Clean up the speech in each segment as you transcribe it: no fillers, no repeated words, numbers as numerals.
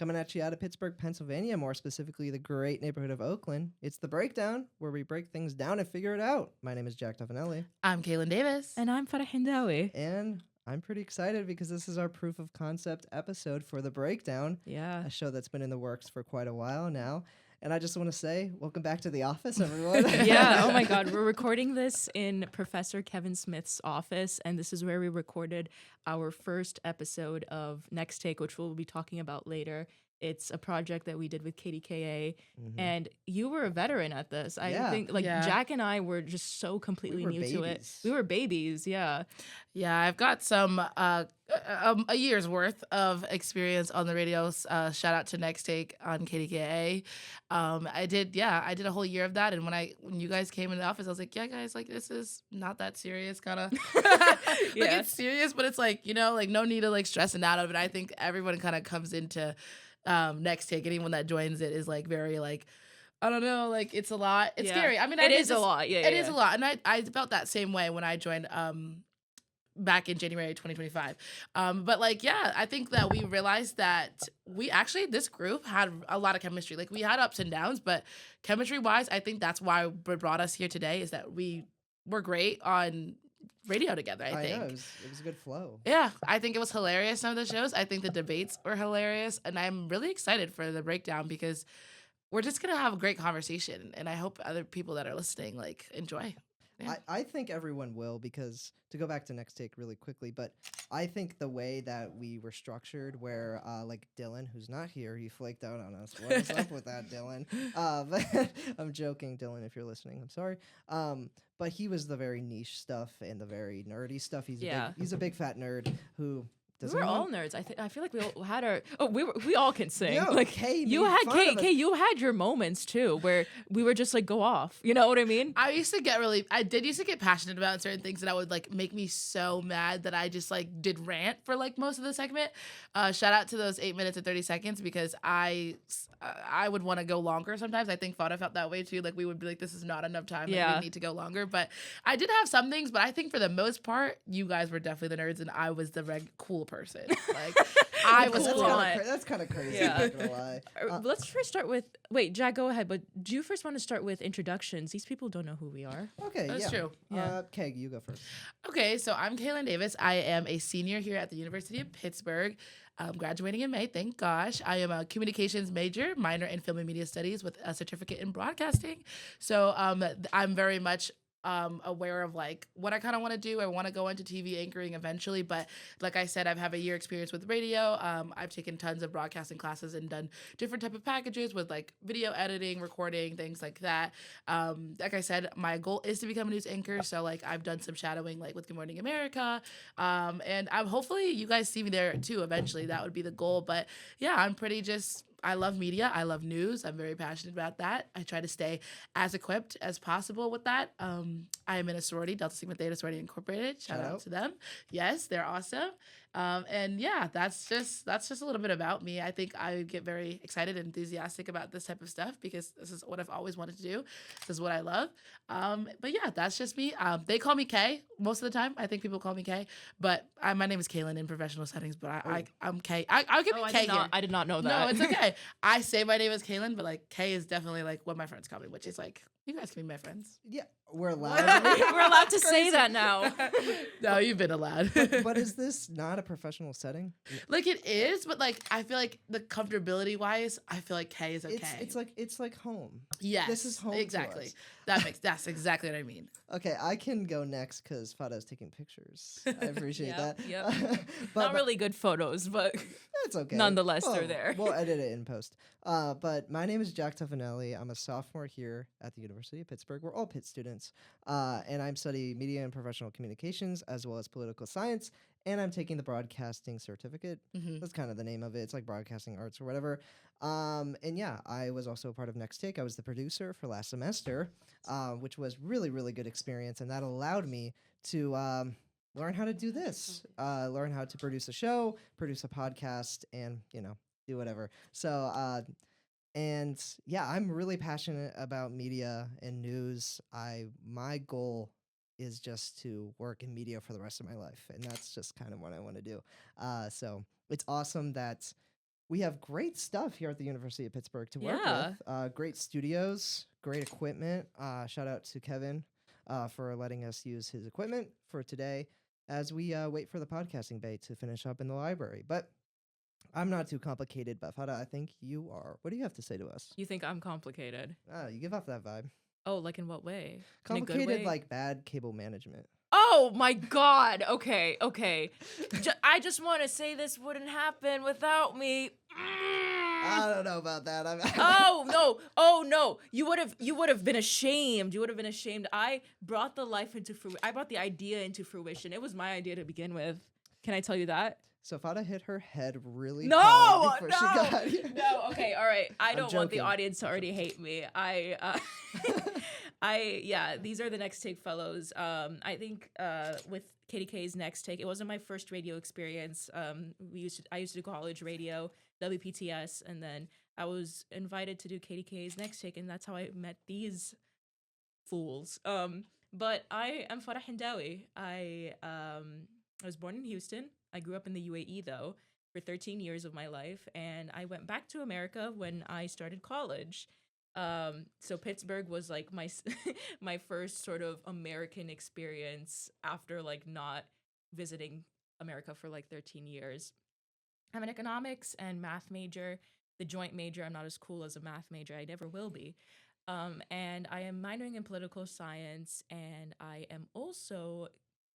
Coming at you out of Pittsburgh, Pennsylvania, more specifically the great neighborhood of Oakland. It's The Breakdown, where we break things down and figure it out. My name is Jack Duffinelli. I'm Kaylin Davis. And I'm Farah Hindawi. And I'm pretty excited because this is our proof of concept episode for The Breakdown. Yeah. A show that's been in the works for quite a while now. And I just want to say, welcome back to the office, everyone. Yeah. Oh my God. We're recording this in Professor Kevin Smith's office. And this is where we recorded our first episode of Next Take, which we'll be talking about later. It's a project that we did with KDKA. Mhm. And you were a veteran at this. I Yeah. think Jack and I were just so completely new to it. babies. We were babies. Yeah. Yeah, I've got some a year's worth of experience on the radio. Shout out to Next Take on KDKA. I did a whole year of that. And when you guys came in the office, I was like, yeah, guys, like this is not that serious, kind of. Like it's serious, but it's like no need to like stressing out of it. I think everyone kind of comes into Next Take. Anyone that joins it is like very like. I don't know, like it's a lot. It's scary. I mean, it is a lot. Yeah, it is a lot, and I felt that same way when I joined back in January 2025. But like, yeah, I think that we realized that this group had a lot of chemistry. Like we had ups and downs, but chemistry wise, I think that's why what brought us here today is that we were great on radio together. I think know, it was a good flow. Yeah, I think it was hilarious. Some of the shows, I think the debates were hilarious, and I'm really excited for the breakdown because we're just gonna have a great conversation, and I hope other people that are listening like enjoy. Yeah. I think everyone will, because to go back to Next Take really quickly, but I think the way that we were structured where like Dylan, who's not here, he flaked out on us. What is up with that, Dylan? But I'm joking, Dylan, if you're listening. I'm sorry. But he was the very niche stuff and the very nerdy stuff. He's a big fat nerd who we were all nerds. I feel like we all had our. Oh, we all can sing. Yo, like Kay you had you had your moments too, where we were just like go off. You know what I mean? I used to get passionate about certain things that would like make me so mad that I just like did rant for like most of the segment. Shout out to those 8 minutes and 30 seconds because I would want to go longer sometimes. I think Fada felt that way too. Like we would be like, this is not enough time. Like, we need to go longer. But I did have some things, but I think for the most part, you guys were definitely the nerds and I was the cool person. Like I was cool. That's kind of crazy. Yeah. I'm not gonna lie. Let's first start with. Wait, Jack, go ahead. But do you first want to start with introductions? These people don't know who we are. Okay, that's true. Yeah. Keg, you go first. Okay, so I'm Kaylin Davis. I am a senior here at the University of Pittsburgh. I'm graduating in May, thank gosh. I am a communications major, minor in film and media studies with a certificate in broadcasting. So I'm very much aware of like what I kind of want to do. I want to go into TV anchoring eventually, but like I said, I've had a year experience with radio. I've taken tons of broadcasting classes and done different type of packages with like video editing, recording, things like that. Like I said, my goal is to become a news anchor. So like I've done some shadowing like with Good Morning America. And I'm hopefully you guys see me there too eventually. That would be the goal. But yeah, I love media. I love news. I'm very passionate about that. I try to stay as equipped as possible with that. I am in a sorority, Delta Sigma Theta Sorority Incorporated. Shout out to them. Yes, they're awesome. And yeah, that's just a little bit about me. I think I get very excited and enthusiastic about this type of stuff because this is what I've always wanted to do. This is what I love. But yeah, that's just me. They call me Kay most of the time. I think people call me Kay, but my name is Kaylin in professional settings. But I'm Kay. I'll give me Kay here. I did not know that. No, it's okay. I say my name is Kaylin, but like Kay is definitely like what my friends call me, which is like you guys can be my friends. Yeah, we're allowed. We're allowed to say that now. No, you've been allowed. But is this not a professional setting? Like it is, but like I feel like the comfortability wise, I feel like Kay is okay. It's like home. Yes, this is home. Exactly. To us. That's exactly what I mean. Okay, I can go next because Fada's taking pictures. I appreciate that. Yep. But not really good photos, but it's okay. Nonetheless, they're there. We'll edit it in post. But my name is Jack Tuffinelli. I'm a sophomore here at the University of Pittsburgh. We're all Pitt students. And I'm studying media and professional communications as well as political science. And I'm taking the broadcasting certificate. Mm-hmm. That's kind of the name of it. It's like broadcasting arts or whatever. And yeah, I was also a part of Next Take. I was the producer for last semester, which was really, really good experience. And that allowed me to learn how to do this, learn how to produce a show, produce a podcast, and, do whatever. So, and yeah, I'm really passionate about media and news. My goal is just to work in media for the rest of my life, and that's just kind of what I want to do. So it's awesome that we have great stuff here at the University of Pittsburgh to work Yeah. with. Great studios, great equipment. Shout out to Kevin for letting us use his equipment for today as we wait for the podcasting bay to finish up in the library. But I'm not too complicated, but Fada, I think you are. What do you have to say to us? You think I'm complicated? You give off that vibe. Oh, like in what way? In a good Complicated, way? like bad cable management. Oh my God. Okay. I just want to say this wouldn't happen without me. I don't know about that. Oh no. You would have been ashamed. You would have been ashamed. I brought the idea into fruition. It was my idea to begin with. Can I tell you that? So Fada hit her head really No, hard before no, she got here. no. Okay, all right. I don't want the joking. audience to already hate me. These are the Next Take fellows. I think with KDK's Next Take, it wasn't my first radio experience. I used to do college radio, WPTS, and then I was invited to do KDK's Next Take, and that's how I met these fools. But I am Farah Hindawi. I was born in Houston. I grew up in the UAE though for 13 years of my life, and I went back to America when I started college. So Pittsburgh was like my my first sort of American experience after like not visiting America for like 13 years. I'm an economics and math major, the joint major. I'm not as cool as a math major. I never will be. And I am minoring in political science, and I am also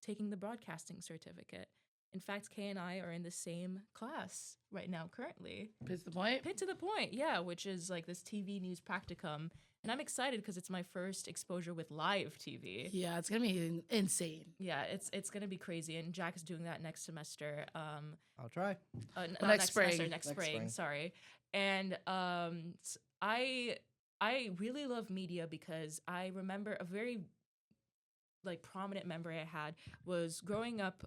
taking the broadcasting certificate. In fact, Kay and I are in the same class right now, currently. Pitch the point. Pit to the Point, yeah, which is like this TV news practicum. And I'm excited because it's my first exposure with live TV. Yeah, it's gonna be insane. Yeah, it's gonna be crazy. And Jack is doing that next semester. I'll try. Not next spring. semester, next spring. Sorry. And I really love media because I remember a very like prominent memory I had was growing up.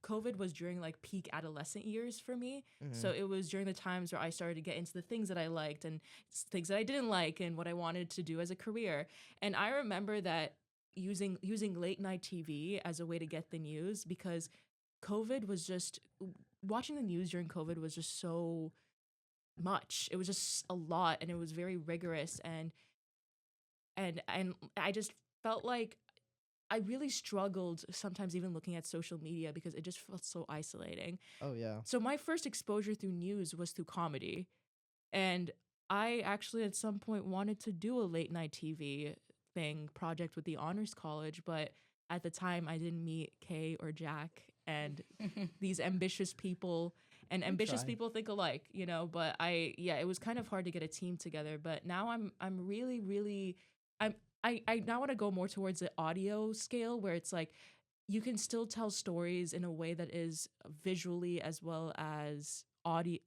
COVID was during like peak adolescent years for me. So it was during the times where I started to get into the things that I liked and things that I didn't like and what I wanted to do as a career. And I remember that using late night TV as a way to get the news, because COVID was just watching the news during COVID was just so much. It was just a lot, and it was very rigorous, and I just felt like I really struggled sometimes even looking at social media because it just felt so isolating. Oh yeah. So my first exposure through news was through comedy. And I actually at some point wanted to do a late night TV project with the Honors College, but at the time I didn't meet Kay or Jack and these ambitious people, and ambitious try. people think alike, you know, but it was kind of hard to get a team together, but now I'm really I now want to go more towards the audio scale where it's like you can still tell stories in a way that is visually as well as audio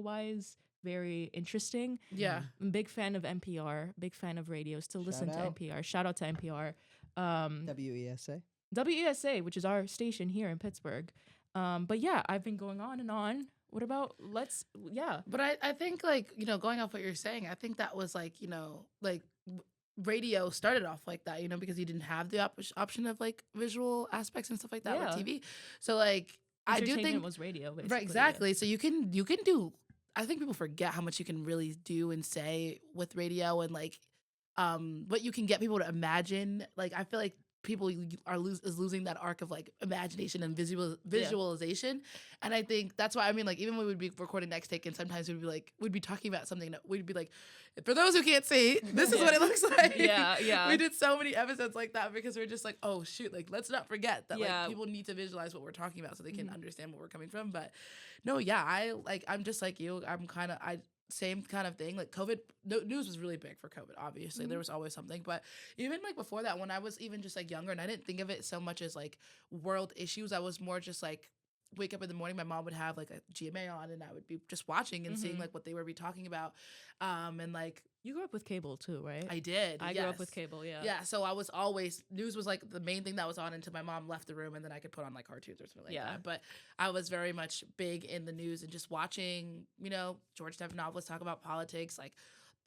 wise very interesting. Yeah. I'm a big fan of NPR, big fan of radio, still listen to out. NPR. Shout out to NPR. WESA. WESA, which is our station here in Pittsburgh. But yeah, I've been going on and on. What about But I think like, going off what you're saying, I think that was like, like radio started off like that, because you didn't have the option of like visual aspects and stuff like that with TV. So like I do entertainment think was radio, basically. right, exactly. So you can do, I think people forget how much you can really do and say with radio, and like what you can get people to imagine. Like I feel like people are losing that arc of like imagination and visualization. And I think that's why, I mean, like even when we'd be recording Next Take, and sometimes we'd be talking about something that we'd be like, for those who can't see, this is what it looks like. Yeah. We did so many episodes like that because we're just like, oh shoot, like let's not forget that Yeah. like people need to visualize what we're talking about so they can understand where we're coming from. But no, yeah, I'm just like you. Same kind of thing. Like COVID, news was really big for COVID, obviously. There was always something. But even like before that, when I was even just like younger and I didn't think of it so much as like world issues, I was more just like wake up in the morning, my mom would have like a GMA on and I would be just watching and seeing like what they would be talking about. And like You grew up with cable too, right? I did. I grew up with cable, yeah. Yeah, so I was always, news was like the main thing that was on until my mom left the room, and then I could put on like cartoons or something like that. But I was very much big in the news and just watching, George Stephanopoulos talk about politics, like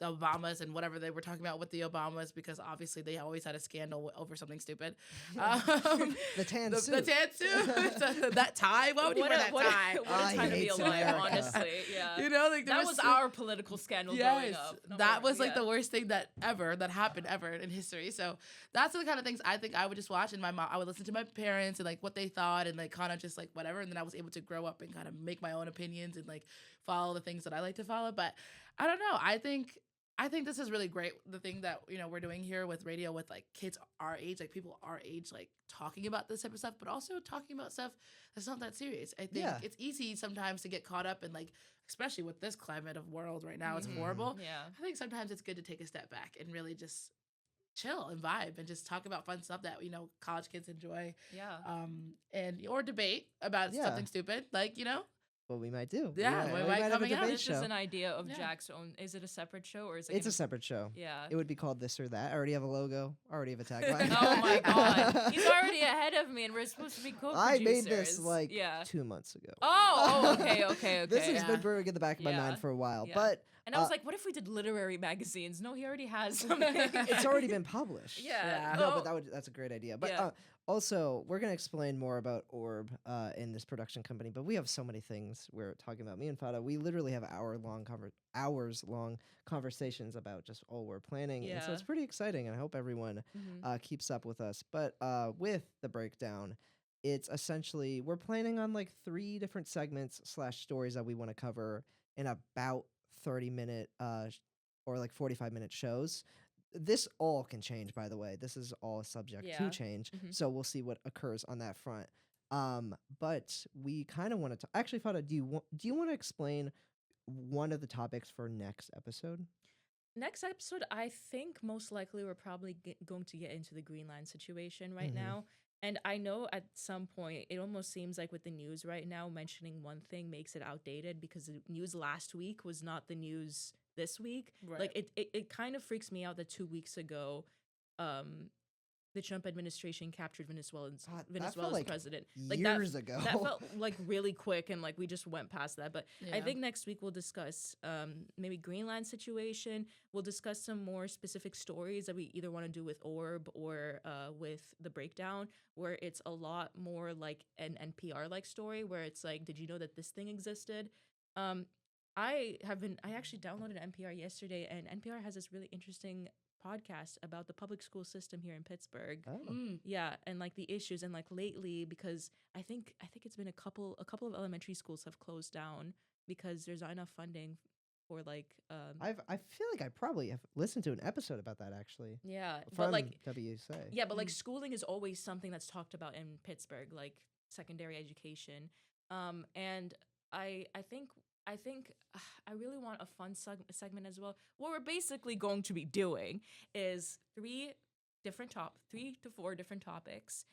the Obamas and whatever they were talking about with the Obamas, because obviously they always had a scandal over something stupid. The tan The suit. tan suit, that tie. Why would you wear that tie? What a I time to be hate alive, America. honestly. Yeah. You know, like there That was so- our political scandal growing up. that was like the worst thing that happened ever in history. So that's the kind of things I think I would just watch, and I would listen to my parents and like what they thought, and like kind of just like whatever, and then I was able to grow up and kind of make my own opinions and like follow the things that I like to follow. But I don't know. I think this is really great. The thing that, you know, we're doing here with radio with like kids our age, like people our age, like talking about this type of stuff, but also talking about stuff that's not that serious. I think it's easy sometimes to get caught up in like, especially with this climate of world right now, it's horrible. Yeah. I think sometimes it's good to take a step back and really just chill and vibe and just talk about fun stuff that, you know, college kids enjoy. Yeah. And or debate about something stupid, like, you know. What we might do. Yeah, we might have a coming out. debate This show. is an idea of Jack's own. Is it a separate show or is it? It's a separate show. Yeah. It would be called This or That. I already have a logo. I already have a tagline. Oh my god, he's already ahead of me, and we're supposed to be co-producers. I made this like 2 months ago. Okay. This has been brewing in the back of my Yeah. mind for a while, Yeah. but And I was like, what if we did literary magazines? No, he already has something. it's already been published. Yeah. No, but that's a great idea. But Yeah. also, we're going to explain more about Orb in this production company, but we have so many things we're talking about. Me and Fada, we literally have hours long conversations about just all we're planning. And so Yeah. it's pretty exciting, and I hope everyone keeps up with us. But with the breakdown, it's essentially, we're planning on like 3 different segments / stories that we want to cover in about 30-minute or like 45-minute shows. This all can change, by the way. This is all subject to change. So we'll see what occurs on that front. But we kind of wanted to actually, Fada, do you want to explain one of the topics for next episode? Next episode, I think most likely we're probably going to get into the Greenland situation right now. And I know at some point, it almost seems like with the news right now, mentioning one thing makes it outdated because the news last week was not the news this week. Right. Like it kind of freaks me out that 2 weeks ago, the Trump administration captured Venezuela's like president. Years ago. That felt like really quick, and like we just went past that. But I Yeah. think next week we'll discuss maybe Greenland situation. We'll discuss some more specific stories that we either want to do with Orb or with the breakdown, where it's a lot more like an NPR like story, where it's like, did you know that this thing existed? I actually downloaded NPR yesterday, and NPR has this really interesting podcast about the public school system here in Pittsburgh. Oh. Yeah, and like the issues, and like lately, because I think it's been a couple of elementary schools have closed down because there's not enough funding for like I feel like I probably have listened to an episode about that actually. yeah, From but like WSA. yeah, but like schooling is always something that's talked about in Pittsburgh, like secondary education. And I think I really want a fun segment as well. What we're basically going to be doing is 3 to 4 different topics.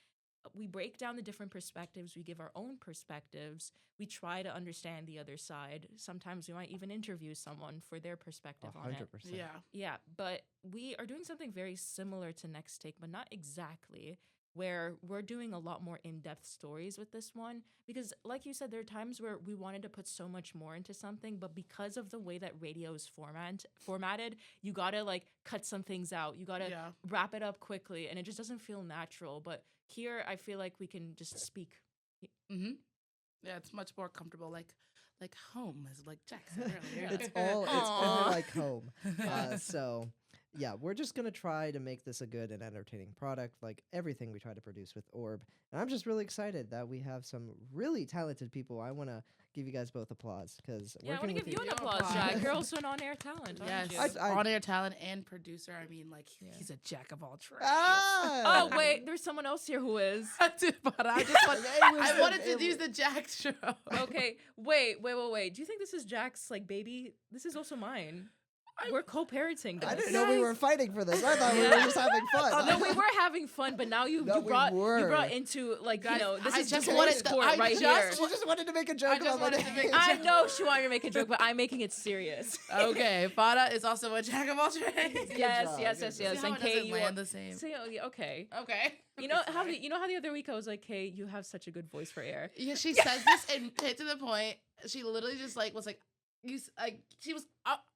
We break down the different perspectives. We give our own perspectives. We try to understand the other side. Sometimes we might even interview someone for their perspective on it. 100%. Yeah. Yeah, but we are doing something very similar to Next Take, but not exactly, where we're doing a lot more in-depth stories with this one. Because like you said, there are times where we wanted to put so much more into something, but because of the way that radio is formatted, you gotta like cut some things out. You gotta wrap it up quickly, and it just doesn't feel natural. But here, I feel like we can just speak. Mm-hmm. Yeah, it's much more comfortable, like home, as like Jack said earlier. It's all like home. So yeah, we're just gonna try to make this a good and entertaining product, like everything we try to produce with Orb. And I'm just really excited that we have some really talented people. I want to give you guys both applause because Yeah, I want to give you an applause, Jack. You're also an on-air talent, aren't Yes, you? on-air talent and producer. I mean, like he's a jack of all trades. Oh wait, there's someone else here who is. But I wanted to use the Jack show. Okay, wait. Do you think this is Jack's like baby? This is also mine. We're co-parenting this. I didn't know we were fighting for this. I thought we were just having fun. Oh, no, we were having fun, but now you brought into like, guys, you know, this I is just just wanted sport I right just here. She just wanted to make a joke about my name. I know she wanted to make a joke, but I'm making it serious. Okay, Fada is also a jack of all trades. Yes. See how And it Kay, doesn't you land the same. See, okay. Okay. You know how the other week I was like, Kay, you have such a good voice for air. Yeah, she says this and hit to the point. She literally just like was like, like she was.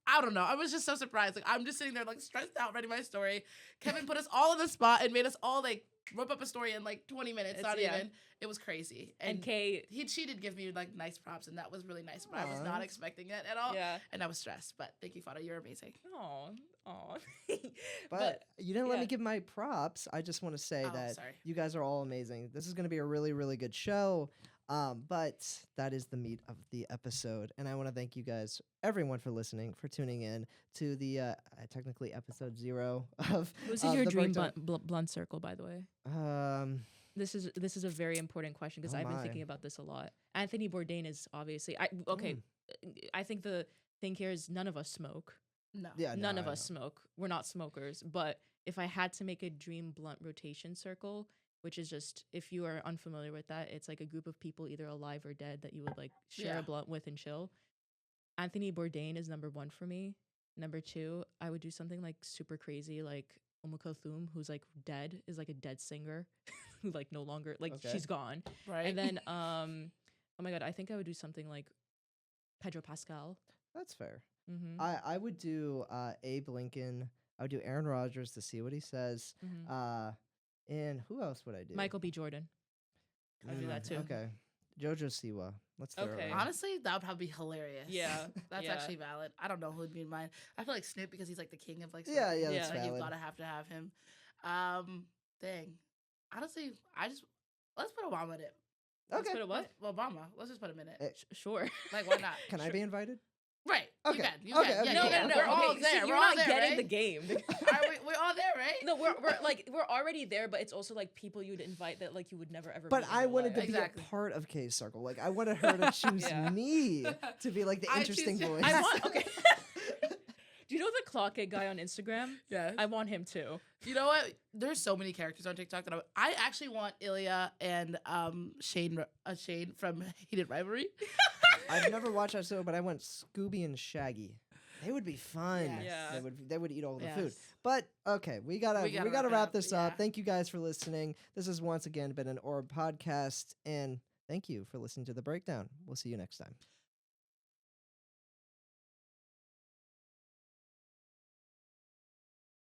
I don't know. I was just so surprised. Like I'm just sitting there like stressed out, writing my story. Kevin put us all on the spot and made us all like whip up a story in like 20 minutes. Not even. It was crazy. And Kay, she did give me like nice props, and that was really nice. But I was Aw. not expecting it at all. yeah. And I was stressed. But thank you, Fada. You're amazing. Oh, But you didn't let me yeah. give my props. I just want to say Oh, that sorry. you guys are all amazing. This is going to be a really, really good show. But that is the meat of the episode. And I want to thank you guys, everyone, for listening, for tuning in to the technically episode 0 of. Who's in your the dream breakdown. blunt circle, by the way? This is a very important question because Oh I've been my. thinking about this a lot. Anthony Bourdain is obviously I think the thing here is none of us smoke. No. Yeah, None no, of I us know. smoke. We're not smokers. But if I had to make a dream blunt rotation circle, which is just, if you are unfamiliar with that, it's like a group of people either alive or dead that you would like share Yeah. a blunt with and chill. Anthony Bourdain is number 1 for me. Number 2, I would do something like super crazy, like Kulthum, who's like dead, is like a dead singer who like no longer, like Okay. she's gone. Right. And then, oh my God, I think I would do something like Pedro Pascal. That's fair. Mm-hmm. I would do Abe Lincoln. I would do Aaron Rodgers to see what he says. Mm-hmm. And who else would I do? Michael B. Jordan. I'd do that too. Okay. Jojo Siwa. Let's throw her Okay. in. Honestly, that would probably be hilarious. Yeah. That's Yeah. actually valid. I don't know who would be in mine. I feel like Snoop because he's like the king of like. Yeah, smoking. that's Like, you valid. gotta have to have him. Dang. Honestly, let's put Obama in it. Let's Okay. put a what? Obama. Let's just put him in it. Eh, Sure. Like, why not? Can I Sure. be invited? Right. Okay. You can. You Okay, can. okay, Yeah, okay, yeah. okay. We're all so there. you're We're all not there, getting right? the game. We're all there, right? No, we're already there, but it's also like people you'd invite that like you would never ever. But meet in I real wanted to life. be Exactly. a part of Kay's circle. Like I wanted her to choose Yeah. me to be like the I interesting choose you. voice. I want okay. Do you know the Clock It guy on Instagram? Yeah. I want him too. You know what? There's so many characters on TikTok that I actually want Ilya and Shane from Heated Rivalry. I've never watched that show, but I want Scooby and Shaggy. They would be fun. Yes. Yeah. They would eat all the food. Yes. But okay, we gotta We gotta wrap wrap it up, this yeah. up. Thank you guys for listening. This has once again been an Orb podcast, and thank you for listening to the breakdown. We'll see you next time.